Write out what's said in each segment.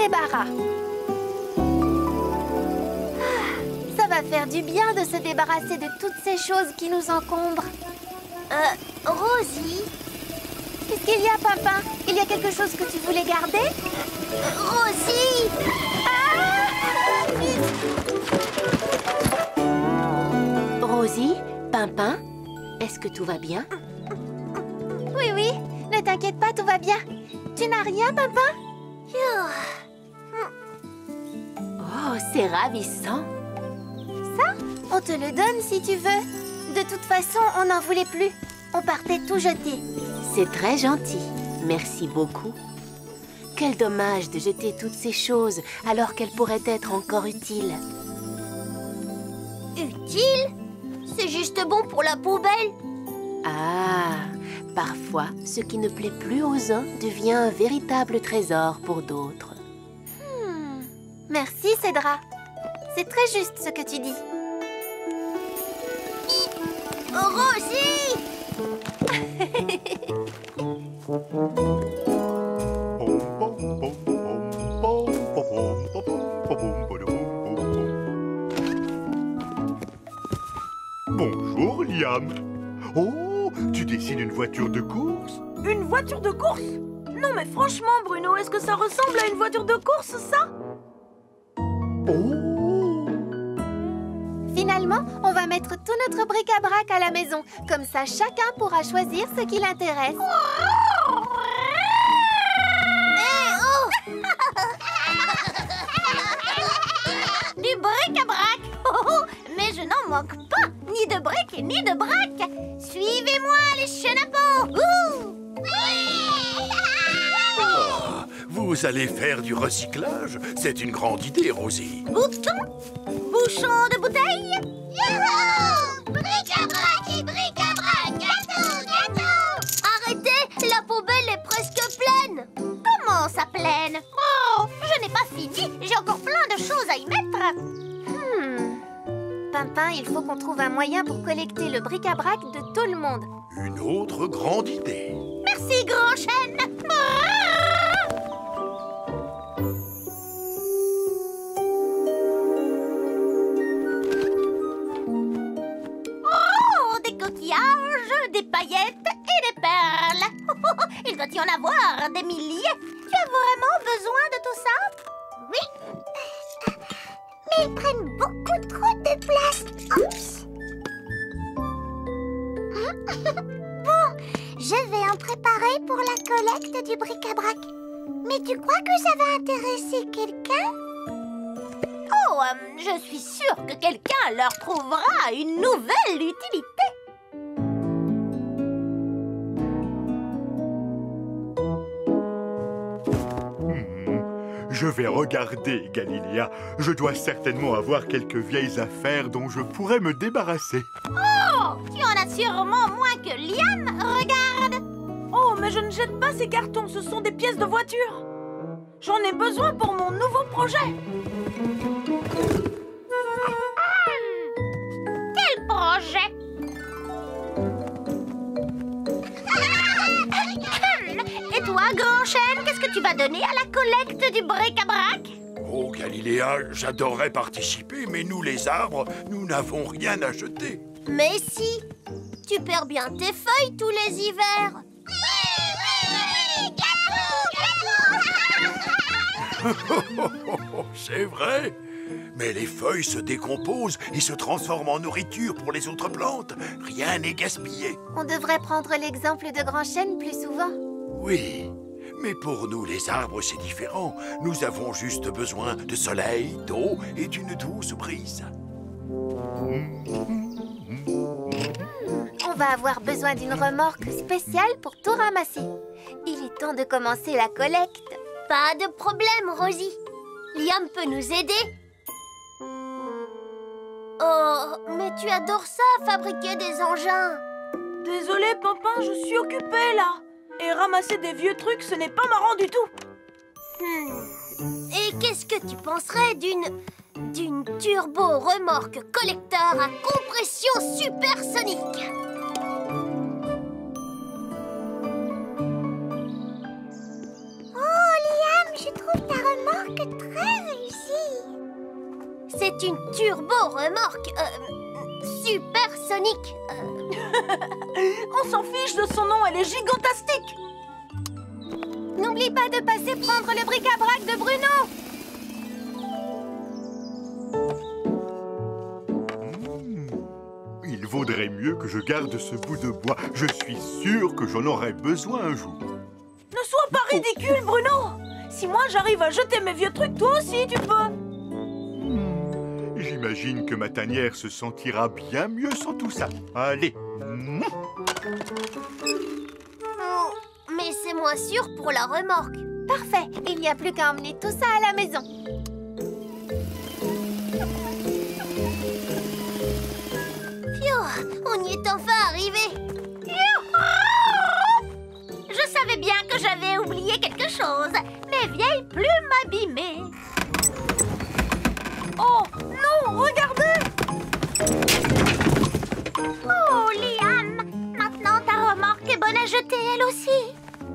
débarras. Ça va faire du bien de se débarrasser de toutes ces choses qui nous encombrent. Rosie? Qu'est-ce qu'il y a, Pimpin? Il y a quelque chose que tu voulais garder? Rosie! Rosie, Pimpin, est-ce que tout va bien? Oui, oui, ne t'inquiète pas, tout va bien. Tu n'as rien, Pimpin? Oh, c'est ravissant. Ça, on te le donne si tu veux. De toute façon, on n'en voulait plus. On partait tout jeter. C'est très gentil. Merci beaucoup. Quel dommage de jeter toutes ces choses alors qu'elles pourraient être encore utiles. Utile? C'est juste bon pour la poubelle. Ah, parfois, ce qui ne plaît plus aux uns devient un véritable trésor pour d'autres. Merci, Cédra. C'est très juste ce que tu dis. Rosie! Bonjour, Liam. Oh, tu dessines une voiture de course? Une voiture de course? Non mais franchement, Bruno, est-ce que ça ressemble à une voiture de course, ça? Oh! Finalement, on va mettre tout notre bric-à-brac à la maison. Comme ça, chacun pourra choisir ce qui l'intéresse. Du bric-à-brac! Mais je n'en manque pas! Ni de briques ni de brac! Suivez-moi, les chenapans! Vous allez faire du recyclage? C'est une grande idée, Rosie. Bouton! Bouchon de bouteille! Youhou! Bric-à-brac et bric-à-brac! Gâteau, gâteau! Arrêtez! La poubelle est presque pleine! Comment ça pleine? Oh! Je n'ai pas fini! J'ai encore plein de choses à y mettre! Pimpin, il faut qu'on trouve un moyen pour collecter le bric-à-brac de tout le monde. Une autre grande idée. Merci, grand chêne! Oh, des coquillages, des paillettes et des perles! Il doit y en avoir des milliers! Tu as vraiment besoin de tout ça? Oui. Mais ils prennent beaucoup trop de place. Oups. Bon, je vais en préparer pour la collecte du bric-à-brac. Mais tu crois que ça va intéresser quelqu'un? Oh, je suis sûre que quelqu'un leur trouvera une nouvelle utilité. Je vais regarder, Galiléa. Je dois certainement avoir quelques vieilles affaires dont je pourrais me débarrasser. Oh, tu en as sûrement moins que Liam. Regarde. Oh, mais je ne jette pas ces cartons, ce sont des pièces de voiture. J'en ai besoin pour mon nouveau projet. Quel projet? Et toi, grand chêne, qu'est-ce que tu vas donner à la collecte du bric-à-brac? Oh, Galiléa, j'adorerais participer, mais nous, les arbres, nous n'avons rien à jeter. Mais si, tu perds bien tes feuilles tous les hivers. C'est vrai. Mais les feuilles se décomposent et se transforment en nourriture pour les autres plantes. Rien n'est gaspillé. On devrait prendre l'exemple de Grand Chêne plus souvent. Oui, mais pour nous, les arbres, c'est différent. Nous avons juste besoin de soleil, d'eau et d'une douce brise. On va avoir besoin d'une remorque spéciale pour tout ramasser. Il est temps de commencer la collecte. Pas de problème, Rosie. Liam peut nous aider. Oh, mais tu adores ça, fabriquer des engins. Désolé, Pimpin, je suis occupée, là. Et ramasser des vieux trucs, ce n'est pas marrant du tout. Et qu'est-ce que tu penserais d'une turbo-remorque collecteur à compression supersonique? Oh, Liam, je trouve ta remorque C'est une turbo-remorque supersonique. On s'en fiche de son nom, elle est gigantastique. N'oublie pas de passer prendre le bric-à-brac de Bruno. Il vaudrait mieux que je garde ce bout de bois. Je suis sûr que j'en aurai besoin un jour. Ne sois pas ridicule, Bruno. Si moi j'arrive à jeter mes vieux trucs, toi aussi tu peux. J'imagine que ma tanière se sentira bien mieux sans tout ça. Allez. Mais c'est moins sûr pour la remorque. Parfait, il n'y a plus qu'à emmener tout ça à la maison. Phew, on y est enfin arrivé. Je savais bien que j'avais oublié quelque chose. Mes vieilles plumes abîmées. Oh non, regardez. Oh, Liam, maintenant ta remorque est bonne à jeter elle aussi.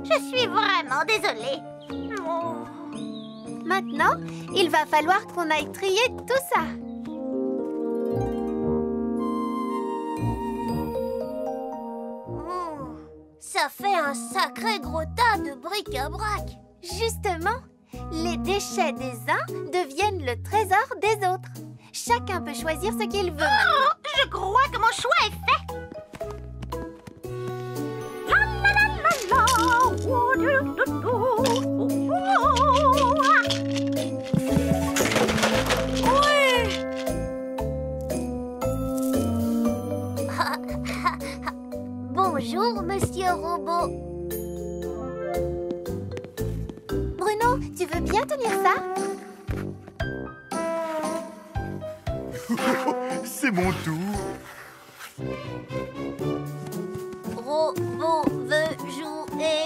Je suis vraiment désolée. Oh. Maintenant, il va falloir qu'on aille trier tout ça. Ça fait un sacré gros tas de bric-à-brac. Justement, les déchets des uns deviennent le trésor des autres. Chacun peut choisir ce qu'il veut. Oh, je crois que mon choix est fait. La, la, la, la, la. Oh, du, du, du. Bonjour, monsieur Robot. Bruno, tu veux bien tenir ça? C'est mon tour. Robot veut jouer.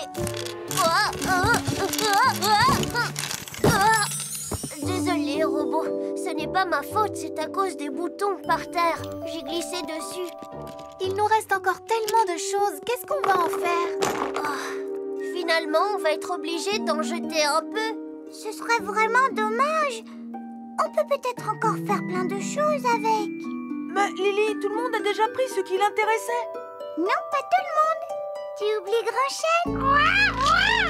Désolé, Robot. Ce n'est pas ma faute, c'est à cause des boutons par terre. J'ai glissé dessus. Il nous reste encore tellement de choses. Qu'est-ce qu'on va en faire? Finalement, on va être obligé d'en jeter un peu. Ce serait vraiment dommage. On peut peut-être encore faire plein de choses avec. Mais Lily, tout le monde a déjà pris ce qui l'intéressait. Non, pas tout le monde. Tu oublies Grand Chêne.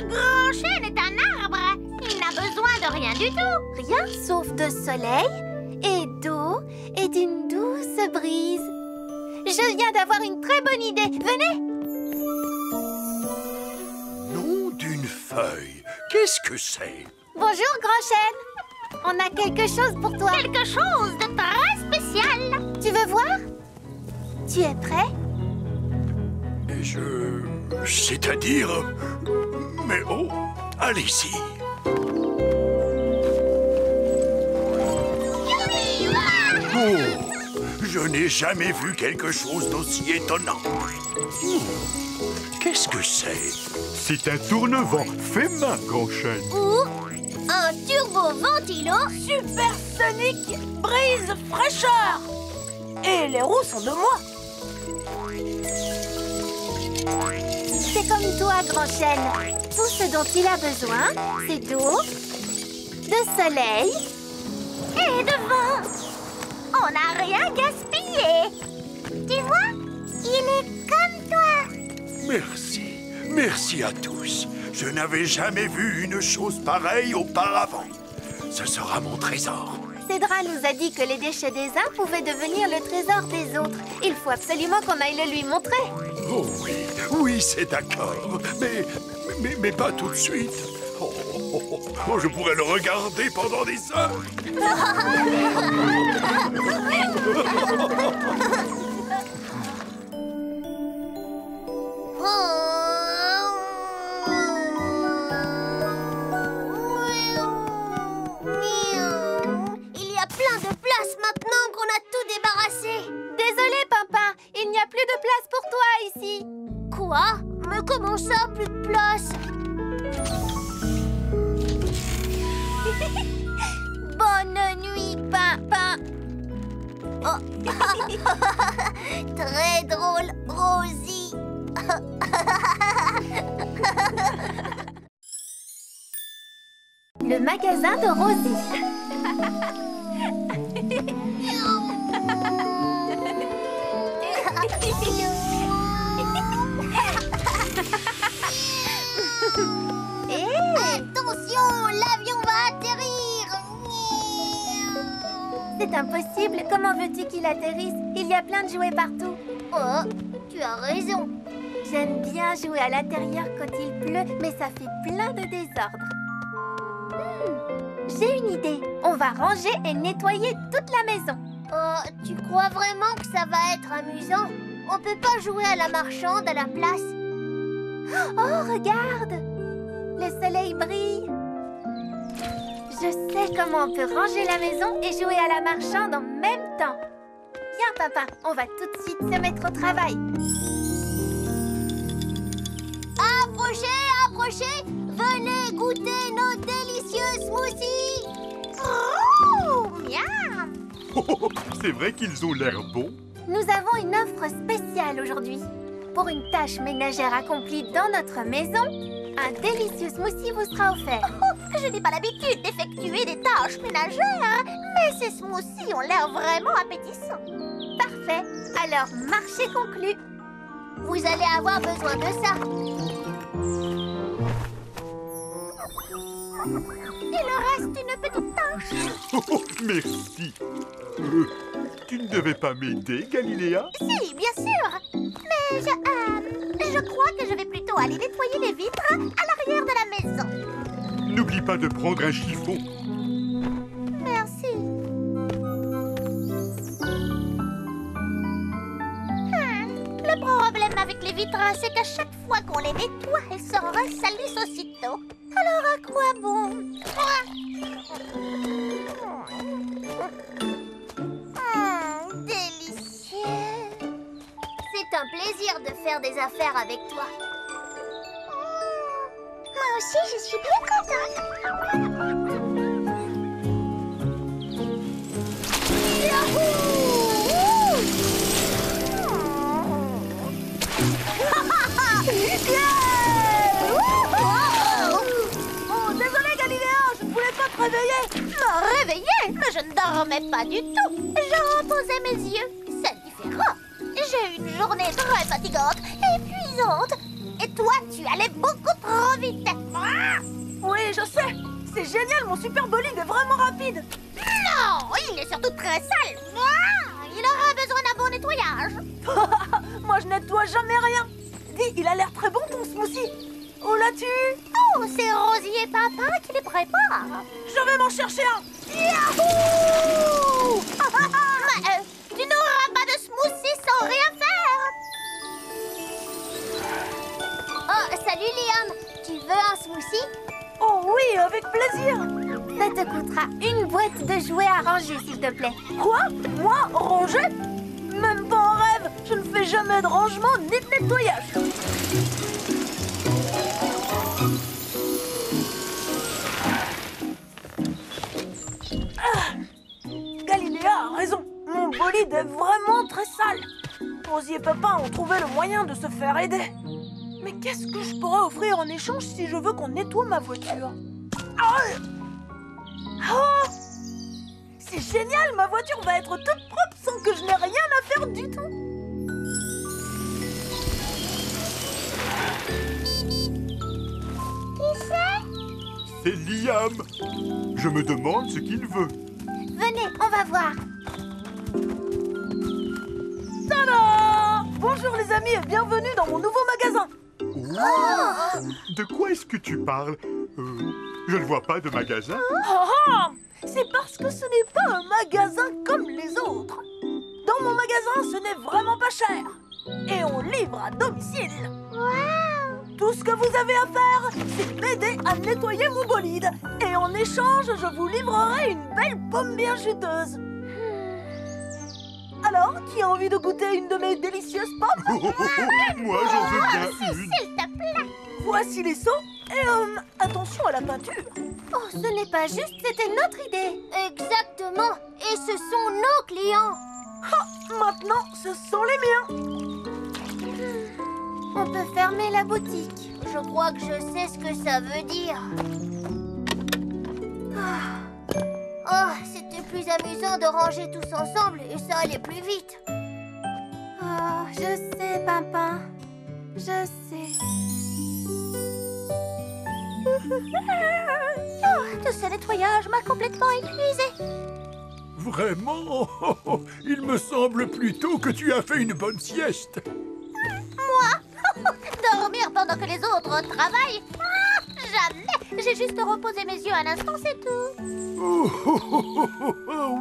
Grand Chêne est un arbre. Il n'a besoin de rien du tout. Rien sauf de soleil et d'eau et d'une douce brise. Je viens d'avoir une très bonne idée. Venez! Nom d'une feuille. Qu'est-ce que c'est? Bonjour, Grand Chêne. On a quelque chose pour toi. Quelque chose de très spécial. Tu veux voir? Tu es prêt? C'est-à-dire... Mais oh, allez-y. Oh, je n'ai jamais vu quelque chose d'aussi étonnant. Qu'est-ce que c'est? C'est un tourne-vent. Fais main, Grand Chêne. Ou un turbo-ventilo Supersonique brise fraîcheur. Et les roues sont de moi. C'est comme toi, Grand Chêne. Tout ce dont il a besoin, c'est d'eau, de soleil et de vent. On n'a rien gaspillé. Tu vois, il est comme toi. Merci. Merci à tous. Je n'avais jamais vu une chose pareille auparavant. Ce sera mon trésor. Cédra nous a dit que les déchets des uns pouvaient devenir le trésor des autres. Il faut absolument qu'on aille le lui montrer. Oh oui, oui, c'est d'accord. Mais pas tout de suite. Oh, je pourrais le regarder pendant des heures. Il y a plein de place maintenant qu'on a tout débarrassé. Désolé, Pimpin, il n'y a plus de place pour toi ici. Quoi? Mais comment ça, plus de place? Bonne nuit, Pimpin. Oh. Très drôle, Rosie. Le magasin de Rosie. Attention, l'avion va atterrir. C'est impossible. Comment veux-tu qu'il atterrisse? Il y a plein de jouets partout. Oh, tu as raison. J'aime bien jouer à l'intérieur quand il pleut, mais ça fait plein de désordre. J'ai une idée. On va ranger et nettoyer toute la maison. Oh, tu crois vraiment que ça va être amusant? On peut pas jouer à la marchande à la place. Oh, regarde! Le soleil brille. Je sais comment on peut ranger la maison et jouer à la marchande en même temps. Viens, papa, on va tout de suite se mettre au travail. Approchez, approchez. Venez goûter nos délicieux smoothies. Oh, miam. Oh, c'est vrai qu'ils ont l'air bons. Nous avons une offre spéciale aujourd'hui. Pour une tâche ménagère accomplie dans notre maison, un délicieux smoothie vous sera offert. Je n'ai pas l'habitude d'effectuer des tâches ménagères, mais ces smoothies ont l'air vraiment appétissants. Parfait. Alors, marché conclu. Vous allez avoir besoin de ça. Il reste une petite tâche. Oh, merci. Tu ne devais pas m'aider, Galiléa? Si, bien sûr. Mais je crois que je vais plutôt aller nettoyer les vitres à l'arrière de la maison. N'oublie pas de prendre un chiffon. Merci. Le problème avec les vitres, c'est qu'à chaque fois qu'on les nettoie, elles se ressalissent aussitôt. Alors à quoi bon? Délicieux. C'est un plaisir de faire des affaires avec toi. Moi aussi, je suis bien contente. Oh, désolé, Galiléa, je ne voulais pas te réveiller. Me réveiller? Mais je ne dormais pas du tout. Je reposais mes yeux. C'est différent. J'ai eu une journée très fatigante, épuisante. Et toi, tu allais beaucoup trop vite. Oui, je sais. C'est génial, mon super bolide est vraiment rapide. Non, il est surtout très sale. Il aura besoin d'un bon nettoyage. Moi, je nettoie jamais rien. Dis, il a l'air très bon ton smoothie. Où l'as-tu? Oh, c'est Rosie et Papa qui les préparent. Je vais m'en chercher un. Yahoo! Tu n'auras pas de smoothie sans rien faire. Oh, salut Liam. Tu veux un smoothie? Oh oui, avec plaisir. Ça te coûtera une boîte de jouets à ranger, s'il te plaît. Quoi? Moi, ranger? Même pas en rêve. Je ne fais jamais de rangement ni de nettoyage. Galiléa a raison. Mon bolide est vraiment très sale. Rosie et Papa ont trouvé le moyen de se faire aider. Mais qu'est-ce que je pourrais offrir en échange si je veux qu'on nettoie ma voiture? Oh! C'est génial, ma voiture va être toute propre sans que je n'ai rien à faire du tout. Qui c'est? C'est Liam. Je me demande ce qu'il veut. Venez, on va voir. Tada! Bonjour les amis et bienvenue dans mon nouveau magasin. Oh, de quoi est-ce que tu parles? Je ne vois pas de magasin. C'est parce que ce n'est pas un magasin comme les autres. Dans mon magasin, ce n'est vraiment pas cher. Et on livre à domicile. Tout ce que vous avez à faire, c'est m'aider à nettoyer mon bolide. Et en échange, je vous livrerai une belle pomme bien juteuse. Alors, qui a envie de goûter une de mes délicieuses pommes? Moi, j'en veux bien une. S'il te plaît. Voici les seaux. Et attention à la peinture. Oh, ce n'est pas juste, c'était notre idée. Exactement. Et ce sont nos clients. Maintenant, ce sont les miens. On peut fermer la boutique. Je crois que je sais ce que ça veut dire. Oh, c'était plus amusant de ranger tous ensemble et ça allait plus vite. Oh, je sais, Pimpin. Je sais. Oh, tout ce nettoyage m'a complètement épuisée. Vraiment? Il me semble plutôt que tu as fait une bonne sieste. Moi? Dormir pendant que les autres travaillent? Jamais! J'ai juste reposé mes yeux un instant, c'est tout.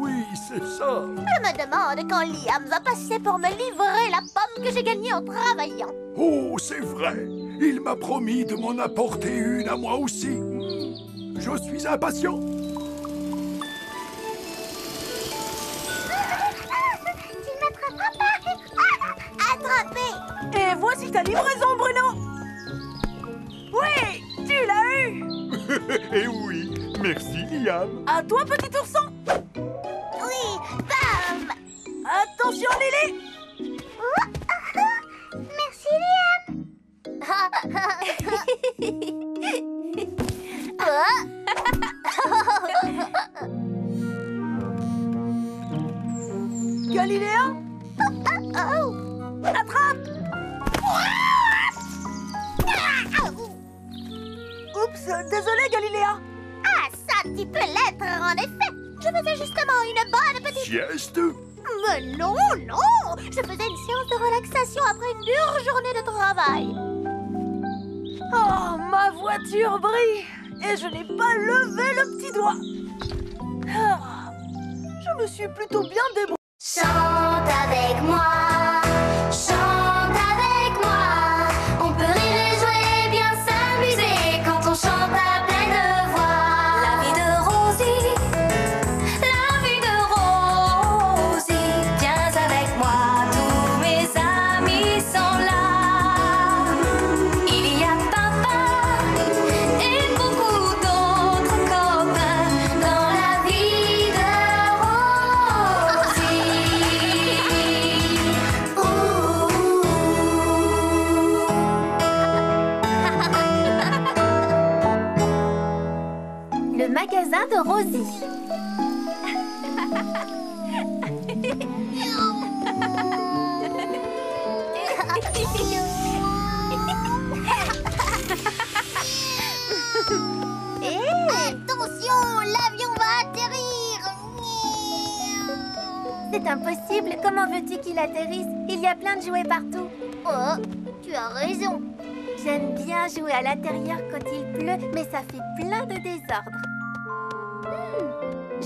Oui, c'est ça. Je me demande quand Liam va passer pour me livrer la pomme que j'ai gagnée en travaillant. Oh, c'est vrai. Il m'a promis de m'en apporter une à moi aussi. Je suis impatient. Tu ne m'attraperas pas. Attrapé. Et voici ta livraison, Bruno. Oui, tu l'as eu. Eh oui, merci Liam. À toi, petit ourson. Oui, bam! Attention, Lily. Merci, Liam. Galiléa, attrape. Oups, désolé, Galiléa. Ah, ça, tu peux l'être, en effet. Je faisais justement une bonne petite... Sieste? Mais non, non! Je faisais une séance de relaxation après une dure journée de travail. Oh, ma voiture brille et je n'ai pas levé le petit doigt. Ah, je me suis plutôt bien débrouillée. Chante avec moi. Chante avec moi. On peut rire et jouer, bien s'amuser quand on chante à pleine voix. La vie de Rosie. La vie de Rosie. Viens avec moi, tous mes amis sont là. Il y a papa et beaucoup d'autres copains dans la vie de Rosie. Le magasin de Rosie. Attention, l'avion va atterrir. C'est impossible. Comment veux-tu qu'il atterrisse? Il y a plein de jouets partout. Oh, tu as raison. J'aime bien jouer à l'intérieur quand il pleut, mais ça fait plein de désordre.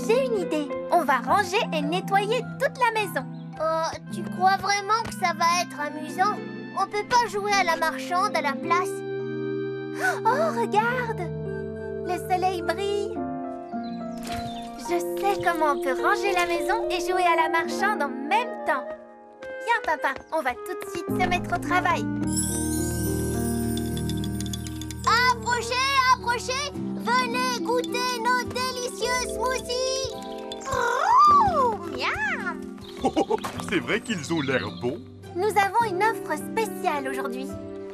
J'ai une idée. On va ranger et nettoyer toute la maison. Oh, tu crois vraiment que ça va être amusant? On peut pas jouer à la marchande à la place? Oh, regarde! Le soleil brille. Je sais comment on peut ranger la maison et jouer à la marchande en même temps. Viens, papa, on va tout de suite se mettre au travail. Approchez, approchez! Venez goûter nos délicieux smoothies! Oh, miam! C'est vrai qu'ils ont l'air bons. Nous avons une offre spéciale aujourd'hui.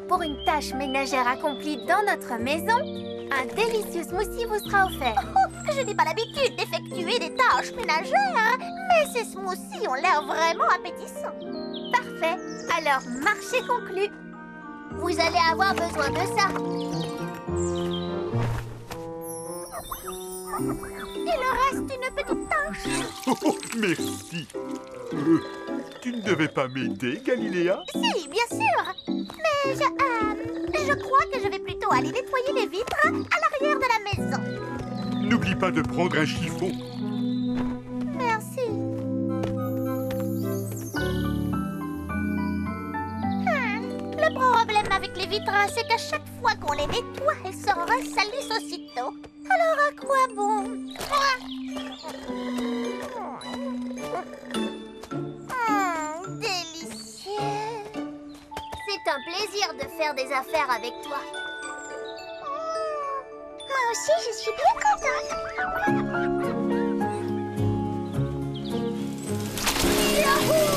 Pour une tâche ménagère accomplie dans notre maison, un délicieux smoothie vous sera offert. Je n'ai pas l'habitude d'effectuer des tâches ménagères, mais ces smoothies ont l'air vraiment appétissants. Parfait. Alors, marché conclu. Vous allez avoir besoin de ça. Il reste une petite tâche. Merci. Tu ne devais pas m'aider, Galiléa? Si, bien sûr. Mais je crois que je vais plutôt aller nettoyer les vitres à l'arrière de la maison. N'oublie pas de prendre un chiffon. Merci. Le problème avec les vitres, c'est qu'à chaque fois qu'on les nettoie, elles se ressalissent aussitôt. Alors à quoi bon? Délicieux. C'est un plaisir de faire des affaires avec toi. Moi aussi, je suis bien contente. Yahoo!